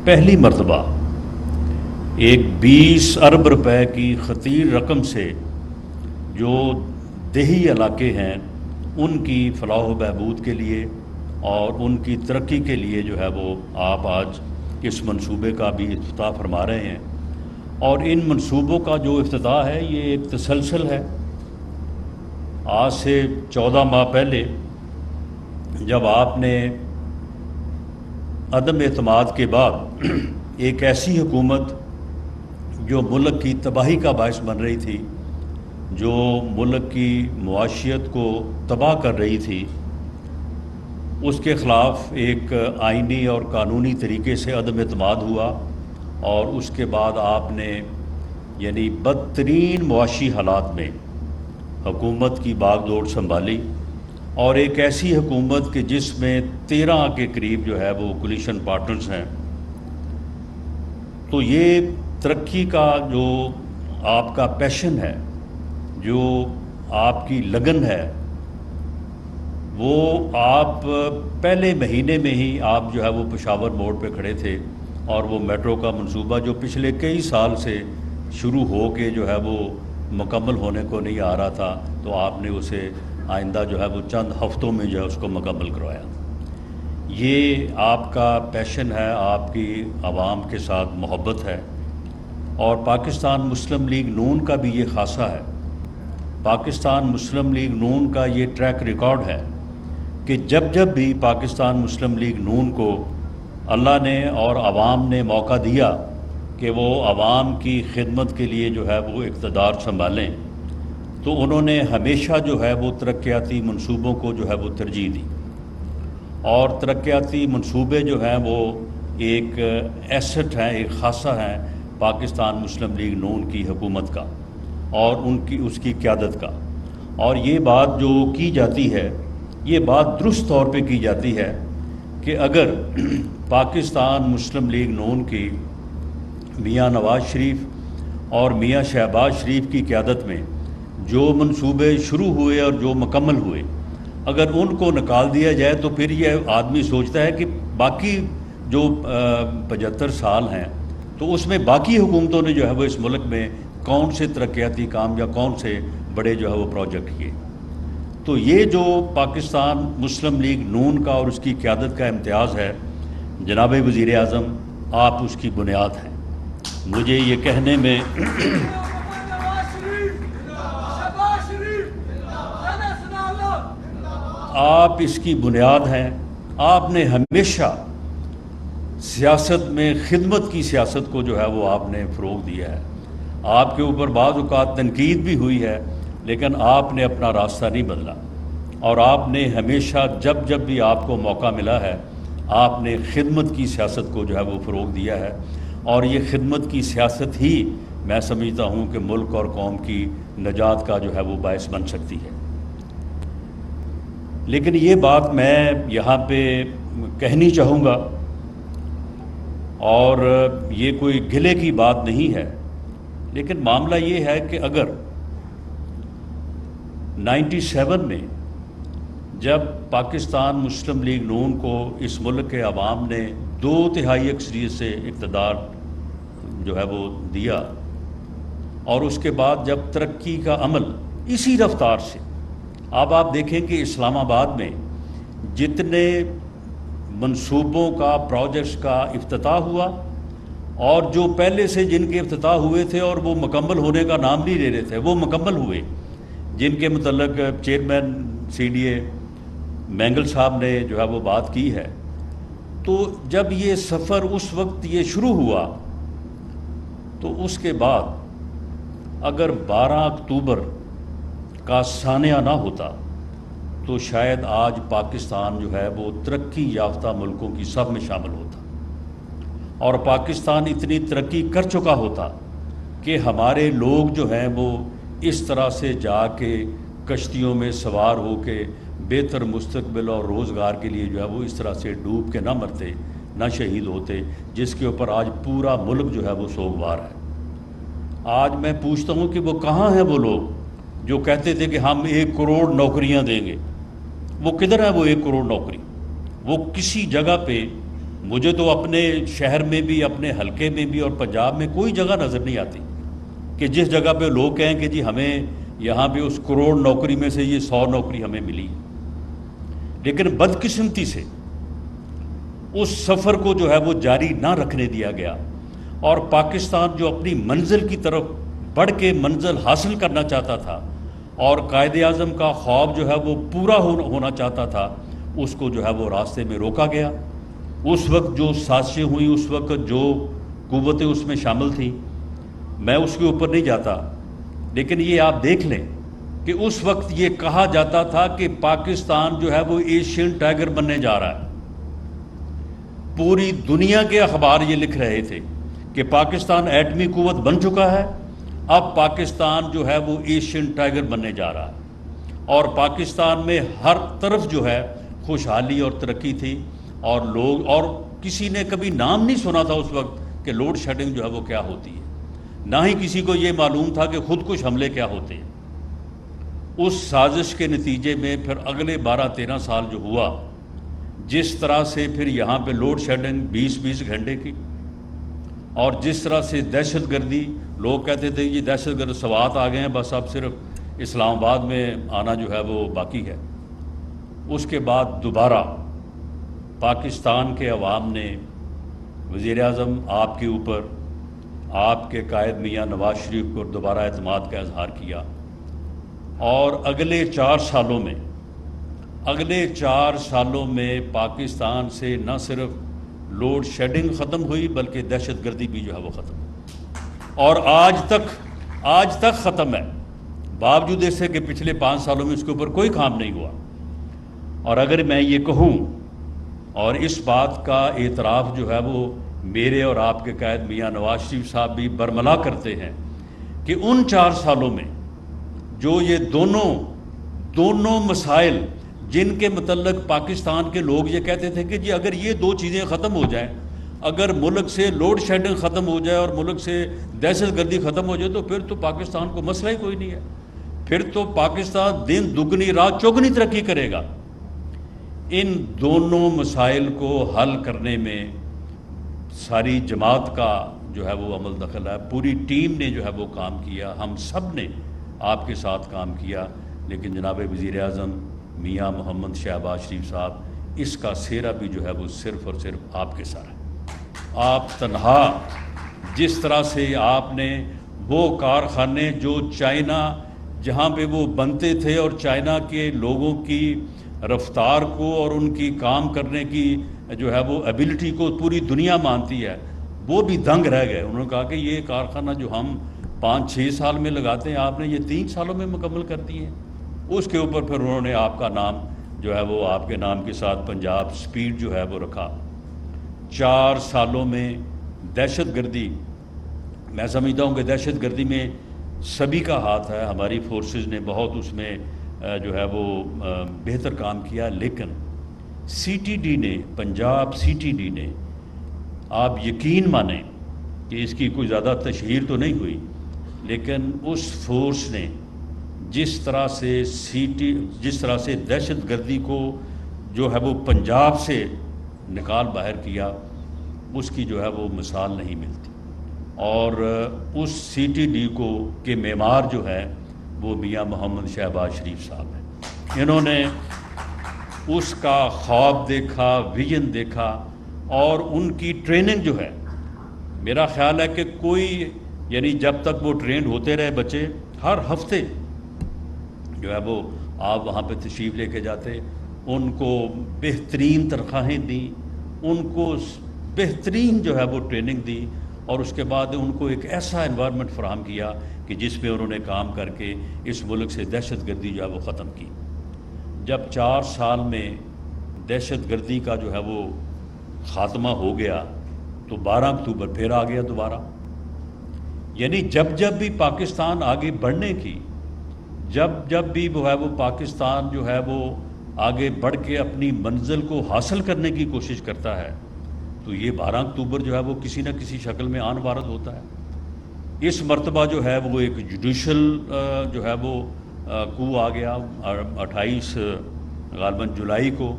پہلی مرتبہ ایک 20 ارب روپے کی خطیر رقم سے جو دیہی علاقے ہیں ان کی فلاح و بہبود کے لیے اور ان کی ترقی کے لیے جو ہے وہ آپ آج اس منصوبے کا بھی افتتاح فرما رہے ہیں. اور ان منصوبوں کا جو افتتاح ہے یہ ایک تسلسل ہے. آج سے 14 ماہ پہلے جب آپ نے عدم اعتماد کے بعد ایک ایسی حکومت جو ملک کی تباہی کا باعث بن رہی تھی، جو ملک کی معاشیت کو تباہ کر رہی تھی، اس کے خلاف ایک آئینی اور قانونی طریقے سے عدم اعتماد ہوا. اور اس کے بعد آپ نے یعنی بدترین معاشی حالات میں حکومت کی باغ دوڑ سنبھالی، اور ایک ایسی حکومت کہ جس میں 13 کے قریب جو ہے وہ کولیشن پارٹنرز ہیں. تو یہ ترقی کا جو آپ کا پیشن ہے، جو آپ کی لگن ہے، وہ آپ پہلے مہینے میں ہی آپ جو ہے وہ پشاور موڑ پہ کھڑے تھے، اور وہ میٹرو کا منصوبہ جو پچھلے کئی سال سے شروع ہو کے جو ہے وہ مکمل ہونے کو نہیں آ رہا تھا، تو آپ نے اسے آئندہ جو ہے وہ چند ہفتوں میں جو ہے اس کو مکمل کروایا. یہ آپ کا پیشن ہے، آپ کی عوام کے ساتھ محبت ہے. اور پاکستان مسلم لیگ نون کا بھی یہ خاصہ ہے. پاکستان مسلم لیگ نون کا یہ ٹریک ریکارڈ ہے کہ جب جب بھی پاکستان مسلم لیگ نون کو اللہ نے اور عوام نے موقع دیا کہ وہ عوام کی خدمت کے لیے جو ہے وہ اقتدار سنبھالیں، تو انہوں نے ہمیشہ جو ہے وہ ترقیاتی منصوبوں کو جو ہے وہ ترجیح دی. اور ترقیاتی منصوبے جو ہیں وہ ایک ایسٹ ہیں، ایک خاصہ ہیں پاکستان مسلم لیگ نون کی حکومت کا اور اس کی قیادت کا. اور یہ بات جو کی جاتی ہے، یہ بات درست طور پہ کی جاتی ہے کہ اگر پاکستان مسلم لیگ نون کی میاں نواز شریف اور میاں شہباز شریف کی قیادت میں جو منصوبے شروع ہوئے اور جو مکمل ہوئے، اگر ان کو نکال دیا جائے تو پھر یہ آدمی سوچتا ہے کہ باقی جو 75 سال ہیں تو اس میں باقی حکومتوں نے جو ہے وہ اس ملک میں کون سے ترقیاتی کام یا کون سے بڑے جو ہے وہ پروجیکٹ کیے. تو یہ جو پاکستان مسلم لیگ نون کا اور اس کی قیادت کا امتیاز ہے، جناب وزیر اعظم آپ اس کی بنیاد ہیں. مجھے یہ کہنے میں آپ اس کی بنیاد ہیں. آپ نے ہمیشہ سیاست میں خدمت کی سیاست کو جو ہے وہ آپ نے فروغ دیا ہے. آپ کے اوپر بعض اوقات تنقید بھی ہوئی ہے، لیکن آپ نے اپنا راستہ نہیں بدلا، اور آپ نے ہمیشہ جب جب بھی آپ کو موقع ملا ہے آپ نے خدمت کی سیاست کو جو ہے وہ فروغ دیا ہے. اور یہ خدمت کی سیاست ہی میں سمجھتا ہوں کہ ملک اور قوم کی نجات کا جو ہے وہ باعث بن سکتی ہے. لیکن یہ بات میں یہاں پہ کہنی چاہوں گا، اور یہ کوئی گلے کی بات نہیں ہے، لیکن معاملہ یہ ہے کہ اگر 97 میں جب پاکستان مسلم لیگ نون کو اس ملک کے عوام نے 2/3 اکثریت سے اقتدار جو ہے وہ دیا، اور اس کے بعد جب ترقی کا عمل اسی رفتار سے، اب آپ دیکھیں کہ اسلام آباد میں جتنے منصوبوں کا پروجیکٹس کا افتتاح ہوا، اور جو پہلے سے جن کے افتتاح ہوئے تھے اور وہ مکمل ہونے کا نام نہیں لے رہے تھے، وہ مکمل ہوئے، جن کے متعلق چیئرمین CDA مینگل صاحب نے جو ہے وہ بات کی ہے. تو جب یہ سفر اس وقت یہ شروع ہوا، تو اس کے بعد اگر 12 اکتوبر کا سانحہ نہ ہوتا تو شاید آج پاکستان جو ہے وہ ترقی یافتہ ملکوں کی سب میں شامل ہوتا، اور پاکستان اتنی ترقی کر چکا ہوتا کہ ہمارے لوگ جو ہیں وہ اس طرح سے جا کے کشتیوں میں سوار ہو کے بہتر مستقبل اور روزگار کے لیے جو ہے وہ اس طرح سے ڈوب کے نہ مرتے، نہ شہید ہوتے، جس کے اوپر آج پورا ملک جو ہے وہ سوگوار ہے. آج میں پوچھتا ہوں کہ وہ کہاں ہیں وہ لوگ جو کہتے تھے کہ ہم 1 کروڑ نوکریاں دیں گے؟ وہ کدھر ہے وہ 1 کروڑ نوکری؟ وہ کسی جگہ پہ مجھے تو اپنے شہر میں بھی، اپنے حلقے میں بھی اور پنجاب میں کوئی جگہ نظر نہیں آتی کہ جس جگہ پہ لوگ کہیں کہ جی ہمیں یہاں پہ اس کروڑ نوکری میں سے یہ 100 نوکری ہمیں ملی. لیکن بدقسمتی سے اس سفر کو جو ہے وہ جاری نہ رکھنے دیا گیا، اور پاکستان جو اپنی منزل کی طرف بڑھ کے منزل حاصل کرنا چاہتا تھا اور قائد اعظم کا خواب جو ہے وہ پورا ہونا چاہتا تھا، اس کو جو ہے وہ راستے میں روکا گیا. اس وقت جو سازشیں ہوئیں، اس وقت جو قوتیں اس میں شامل تھیں، میں اس کے اوپر نہیں جاتا، لیکن یہ آپ دیکھ لیں کہ اس وقت یہ کہا جاتا تھا کہ پاکستان جو ہے وہ ایشین ٹائیگر بننے جا رہا ہے. پوری دنیا کے اخبار یہ لکھ رہے تھے کہ پاکستان ایٹمی قوت بن چکا ہے، اب پاکستان جو ہے وہ ایشین ٹائیگر بننے جا رہا ہے. اور پاکستان میں ہر طرف جو ہے خوشحالی اور ترقی تھی، اور لوگ، اور کسی نے کبھی نام نہیں سنا تھا اس وقت کہ لوڈ شیڈنگ جو ہے وہ کیا ہوتی ہے، نہ ہی کسی کو یہ معلوم تھا کہ خود کش حملے کیا ہوتے ہیں. اس سازش کے نتیجے میں پھر اگلے 12-13 سال جو ہوا، جس طرح سے پھر یہاں پہ لوڈ شیڈنگ 20 گھنٹے کی، اور جس طرح سے دہشت گردی، لوگ کہتے تھے یہ دہشت گرد سوات آ گئے ہیں، بس اب صرف اسلام آباد میں آنا جو ہے وہ باقی ہے. اس کے بعد دوبارہ پاکستان کے عوام نے وزیر اعظم آپ کے اوپر، آپ کے قائد میاں نواز شریف کو دوبارہ اعتماد کا اظہار کیا، اور اگلے 4 سالوں میں پاکستان سے نہ صرف لوڈ شیڈنگ ختم ہوئی بلکہ دہشت گردی بھی جو ہے وہ ختم ہوئی، اور آج تک ختم ہے، باوجود اس سے کہ پچھلے 5 سالوں میں اس کے اوپر کوئی کام نہیں ہوا. اور اگر میں یہ کہوں، اور اس بات کا اعتراف جو ہے وہ میرے اور آپ کے قائد میاں نواز شریف صاحب بھی برملا کرتے ہیں، کہ ان 4 سالوں میں جو یہ دونوں مسائل جن کے متعلق پاکستان کے لوگ یہ کہتے تھے کہ جی اگر یہ 2 چیزیں ختم ہو جائیں، اگر ملک سے لوڈ شیڈنگ ختم ہو جائے اور ملک سے دہشت گردی ختم ہو جائے، تو پھر تو پاکستان کو مسئلہ ہی کوئی نہیں ہے، پھر تو پاکستان دن دگنی رات چوگنی ترقی کرے گا. ان دونوں مسائل کو حل کرنے میں ساری جماعت کا جو ہے وہ عمل دخل ہے، پوری ٹیم نے جو ہے وہ کام کیا، ہم سب نے آپ کے ساتھ کام کیا. لیکن جناب وزیر اعظم میاں محمد شہباز شریف صاحب، اس کا سہرا بھی جو ہے وہ صرف اور صرف آپ کے ساتھ ہے. آپ تنہا، جس طرح سے آپ نے وہ کارخانے جو چائنا جہاں پہ وہ بنتے تھے، اور چائنا کے لوگوں کی رفتار کو اور ان کی کام کرنے کی جو ہے وہ ایبلٹی کو پوری دنیا مانتی ہے، وہ بھی دنگ رہ گئے. انہوں نے کہا کہ یہ کارخانہ جو ہم 5-6 سال میں لگاتے ہیں، آپ نے یہ 3 سالوں میں مکمل کر دی ہیں. اس کے اوپر پھر انہوں نے آپ کا نام جو ہے وہ آپ کے نام کے ساتھ پنجاب سپیڈ جو ہے وہ رکھا. 4 سالوں میں دہشت گردی، میں سمجھتا ہوں کہ دہشت گردی میں سبھی کا ہاتھ ہے، ہماری فورسز نے بہت اس میں جو ہے وہ بہتر کام کیا. لیکن سی ٹی ڈی نے، پنجاب سی ٹی ڈی نے، آپ یقین مانیں کہ اس کی کوئی زیادہ تشہیر تو نہیں ہوئی، لیکن اس فورس نے جس طرح سے دہشت گردی کو جو ہے وہ پنجاب سے نکال باہر کیا، اس کی جو ہے وہ مثال نہیں ملتی. اور اس سی ٹی ڈی کے معمار جو ہے وہ میاں محمد شہباز شریف صاحب ہیں. انہوں نے اس کا خواب دیکھا، ویژن دیکھا، اور ان کی ٹریننگ جو ہے، میرا خیال ہے کہ کوئی، یعنی جب تک وہ ٹرینڈ ہوتے رہے بچے، ہر ہفتے جو ہے وہ آپ وہاں پہ تشریف لے کے جاتے، ان کو بہترین تنخواہیں دیں، ان کو بہترین جو ہے وہ ٹریننگ دی، اور اس کے بعد ان کو ایک ایسا انوائرمنٹ فراہم کیا کہ جس میں انہوں نے کام کر کے اس ملک سے دہشت گردی جو ہے وہ ختم کی. جب 4 سال میں دہشت گردی کا جو ہے وہ خاتمہ ہو گیا، تو 12 اکتوبر پھر آ گیا دوبارہ. یعنی جب بھی پاکستان آگے بڑھنے کی، جب بھی وہ ہے وہ پاکستان جو ہے وہ آگے بڑھ کے اپنی منزل کو حاصل کرنے کی کوشش کرتا ہے، تو یہ 12 اکتوبر جو ہے وہ کسی نہ کسی شکل میں آن وارد ہوتا ہے. اس مرتبہ جو ہے وہ ایک جوڈیشل جو ہے وہ کو آ گیا. 28 غالباً جولائی کو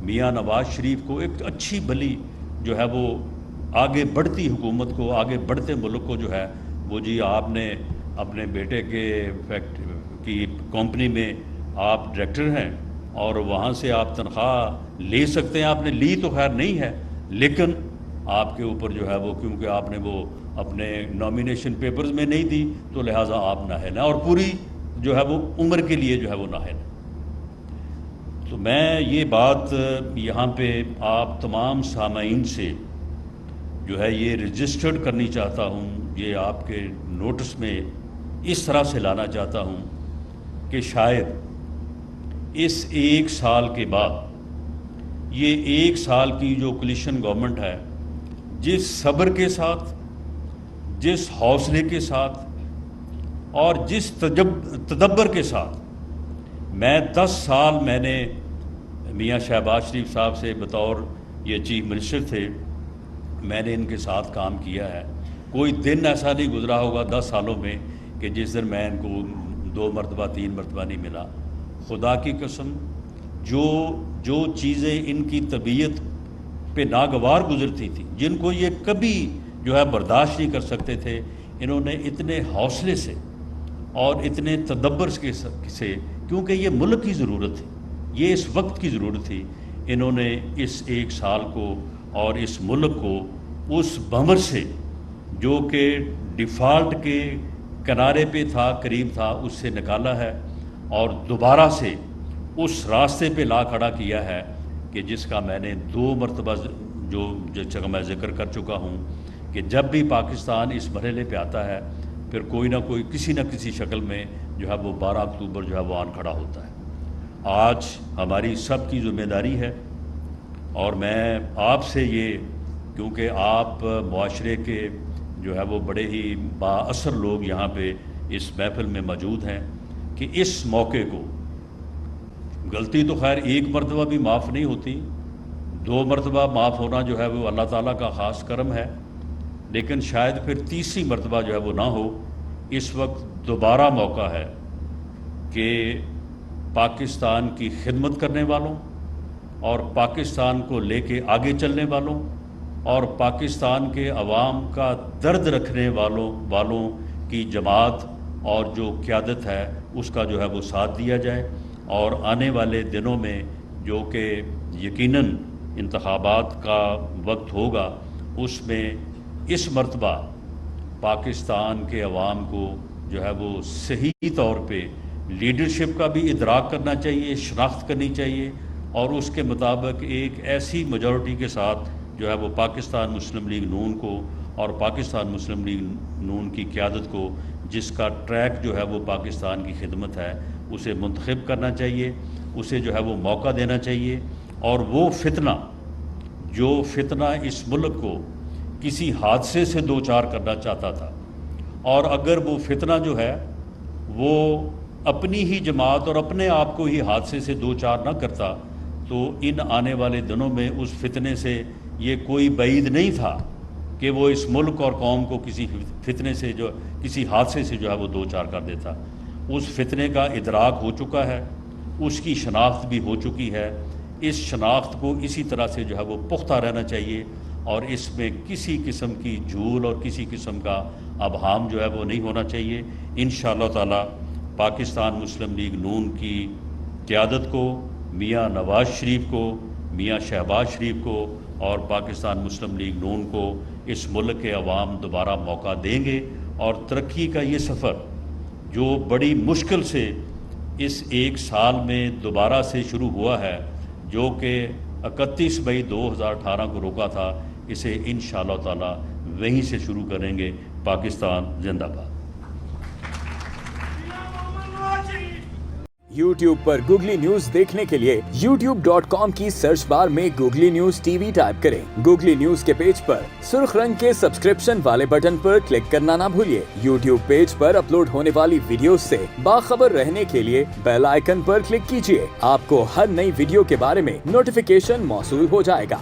میاں نواز شریف کو ایک اچھی بھلی جو ہے وہ آگے بڑھتی حکومت کو، آگے بڑھتے ملک کو جو ہے وہ جی آپ نے اپنے بیٹے کے کی کمپنی میں آپ ڈائریکٹر ہیں اور وہاں سے آپ تنخواہ لے سکتے ہیں، آپ نے لی تو خیر نہیں ہے، لیکن آپ کے اوپر جو ہے وہ کیونکہ آپ نے وہ اپنے نامینیشن پیپرز میں نہیں دی تو لہٰذا آپ نااہل ہیں اور پوری جو ہے وہ عمر کے لیے جو ہے وہ نااہل ہیں۔ تو میں یہ بات یہاں پہ آپ تمام سامعین سے جو ہے یہ رجسٹرڈ کرنی چاہتا ہوں، یہ آپ کے نوٹس میں اس طرح سے لانا چاہتا ہوں کہ شاید اس 1 سال کے بعد یہ 1 سال کی جو کولیشن گورنمنٹ ہے، جس صبر کے ساتھ، جس حوصلے کے ساتھ اور جس تدبر کے ساتھ میں 10 سال میں نے میاں شہباز شریف صاحب سے بطور یہ چیف منسٹر تھے، میں نے ان کے ساتھ کام کیا ہے، کوئی دن ایسا نہیں گزرا ہوگا 10 سالوں میں کہ جس دن میں ان کو 2 مرتبہ 3 مرتبہ نہیں ملا۔ خدا کی قسم جو چیزیں ان کی طبیعت پہ ناگوار گزرتی تھی، جن کو یہ کبھی جو ہے برداشت نہیں کر سکتے تھے، انہوں نے اتنے حوصلے سے اور اتنے تدبر سے، کیونکہ یہ ملک کی ضرورت تھی، یہ اس وقت کی ضرورت تھی، انہوں نے اس 1 سال کو اور اس ملک کو اس بھنور سے جو کہ ڈیفالٹ کے کنارے پہ تھا، قریب تھا، اس سے نکالا ہے اور دوبارہ سے اس راستے پہ لا کھڑا کیا ہے کہ جس کا میں نے 2 مرتبہ جس جگہ میں ذکر کر چکا ہوں کہ جب بھی پاکستان اس مرحلے پہ آتا ہے پھر کوئی نہ کوئی کسی نہ کسی شکل میں جو ہے وہ 12 اکتوبر جو ہے وہ آن کھڑا ہوتا ہے۔ آج ہماری سب کی ذمہ داری ہے اور میں آپ سے یہ، کیونکہ آپ معاشرے کے جو ہے وہ بڑے ہی با اثر لوگ یہاں پہ اس محفل میں موجود ہیں، کہ اس موقع کو، غلطی تو خیر 1 مرتبہ بھی معاف نہیں ہوتی، 2 مرتبہ معاف ہونا جو ہے وہ اللہ تعالیٰ کا خاص کرم ہے، لیکن شاید پھر 3ری مرتبہ جو ہے وہ نہ ہو۔ اس وقت دوبارہ موقع ہے کہ پاکستان کی خدمت کرنے والوں اور پاکستان کو لے کے آگے چلنے والوں اور پاکستان کے عوام کا درد رکھنے والوں کی جماعت اور جو قیادت ہے اس کا جو ہے وہ ساتھ دیا جائے، اور آنے والے دنوں میں جو کہ یقیناً انتخابات کا وقت ہوگا، اس میں اس مرتبہ پاکستان کے عوام کو جو ہے وہ صحیح طور پہ لیڈرشپ کا بھی ادراک کرنا چاہیے، شناخت کرنی چاہیے، اور اس کے مطابق ایک ایسی میجورٹی کے ساتھ جو ہے وہ پاکستان مسلم لیگ نون کو اور پاکستان مسلم لیگ نون کی قیادت کو، جس کا ٹریک جو ہے وہ پاکستان کی خدمت ہے، اسے منتخب کرنا چاہیے، اسے جو ہے وہ موقع دینا چاہیے، اور وہ فتنہ اس ملک کو کسی حادثے سے دوچار کرنا چاہتا تھا، اور اگر وہ فتنہ جو ہے وہ اپنی ہی جماعت اور اپنے آپ کو ہی حادثے سے دوچار نہ کرتا تو ان آنے والے دنوں میں اس فتنے سے یہ کوئی بعید نہیں تھا کہ وہ اس ملک اور قوم کو کسی فتنے سے کسی حادثے سے جو ہے وہ دوچار کر دیتا۔ اس فتنے کا ادراک ہو چکا ہے، اس کی شناخت بھی ہو چکی ہے، اس شناخت کو اسی طرح سے جو ہے وہ پختہ رہنا چاہیے، اور اس میں کسی قسم کی جھول اور کسی قسم کا ابہام جو ہے وہ نہیں ہونا چاہیے۔ انشاءاللہ تعالی پاکستان مسلم لیگ نون کی قیادت کو، میاں نواز شریف کو، میاں شہباز شریف کو اور پاکستان مسلم لیگ نون کو اس ملک کے عوام دوبارہ موقع دیں گے، اور ترقی کا یہ سفر جو بڑی مشکل سے اس 1 سال میں دوبارہ سے شروع ہوا ہے، جو کہ 31 مئی 2018 کو روکا تھا، اسے انشاءاللہ تعالی وہیں سے شروع کریں گے۔ پاکستان زندہ باد۔ YouTube پر گوگلی نیوز دیکھنے کے لیے youtube.com کی سرچ بار میں googly news T V type کریں۔ گوگلی نیوز کے پیج پر سرخ رنگ کے سبسکرپشن والے بٹن پر کلک کرنا نہ بھولیے۔ YouTube پیج پر اپلوڈ ہونے والی ویڈیوز سے باخبر رہنے کے لیے بیل آئیکن پر کلک کیجیے۔ آپ کو ہر نئی ویڈیو کے بارے میں نوٹیفیکیشن موصول ہو جائے گا۔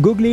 Googly